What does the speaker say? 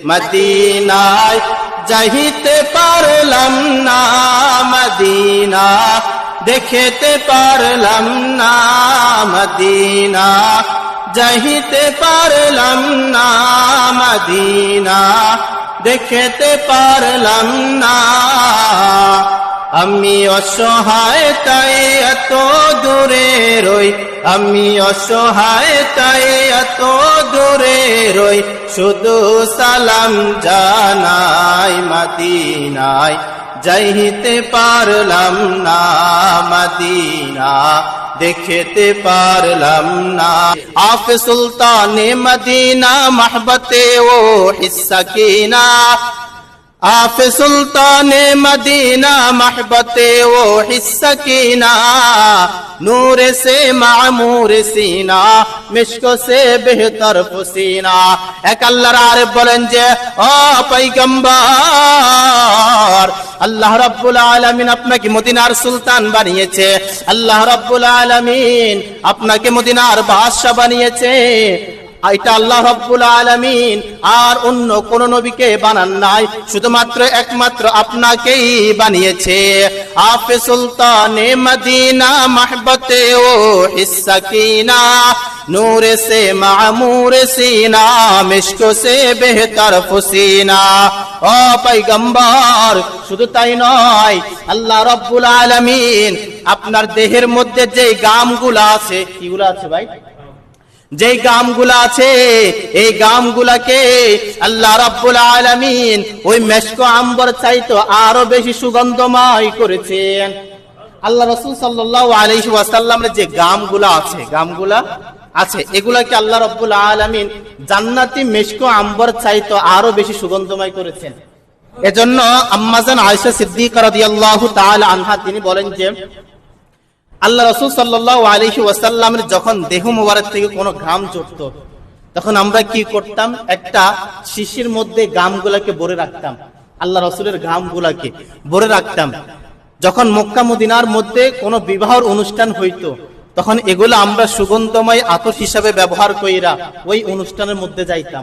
মদিনায় যাইতে পারলাম না, মদিনা দেখিতে পারলাম না, মদিনা যাইতে পারলাম না, মদিনা দেখিতে পারলাম না। আমি অসহায় তাই এত দূরে রই, আমি অসহায় তাই এত দূরে রই, শুধু সালাম জানাই মদিনায় যাইতে পারলাম না, মদিনা দেখিতে পারলাম না। আফ সুলতানে মদিনা মহবতে ও হিস্সা কিনা, আফ সুলতানে মদিনা महबते वो हिस्सा कीना, नूर से मामूर सीना, मिश्क से बेहतर पसीना। एक अल्लाहर आरिफ बोलेन जे ओ पैगम्बर, আল্লাহ রাব্বুল আলামিন আপনাকে মদিনার সুলতান বানিয়েছে, আল্লাহ রাব্বুল আলামিন আপনাকে মদিনার বাদশা বানিয়েছে। এটা আল্লাহ রাব্বুল আলামিন আর অন্য কোন নবীকে বানান নাই, শুধুমাত্র একমাত্র আপনাকেই বানিয়েছে। আফে সুলতানে মদিনা महबते ও হিস্সা কিনা, नूर से मामूर सीना, मिश्क से बेहतर पसीना। ও পয়গম্বর, শুধু তাই নয়, আল্লাহ রাব্বুল আলামিন আপনার দেহের মধ্যে যে গামগুলা আছে, কিগুলা আছে ভাই, যে গামগুলা আছে, এই গামগুলাকে আল্লাহ রাব্বুল আলামিন ওই মেশক আম্বর চাইতো আরো বেশি সুগন্ধময় করেছেন। আল্লাহ রাসূল সাল্লাল্লাহু আলাইহি ওয়াসাল্লামের যে গামগুলা আছে এগুলাকে আল্লাহ রাব্বুল আলামিন জান্নাতি মেশক আম্বর চাইতো আরো বেশি সুগন্ধময় করেছেন। এজন্য আম্মাজান আয়েশা সিদ্দিকা রাদিয়াল্লাহু তাআলা আনহা তিনি বলেন যে আল্লাহ রাসূল সাল্লাল্লাহু আলাইহি ওয়াসাল্লামের যখন দেহ মোবারক থেকে কোনো ঘাম ঝরতো, তখন আমরা কি করতাম, একটা শিশির মধ্যে ঘামগুলাকে ভরে রাখতাম, আল্লাহ রাসূলের ঘামগুলাকে ভরে রাখতাম। যখন মক্কা মদিনার মধ্যে কোনো বিবাহের অনুষ্ঠান হইতো, তখন এগুলো আমরা সুগন্ধময় আতর হিসাবে ব্যবহার কইরা ওই অনুষ্ঠানের মধ্যে যাইতাম।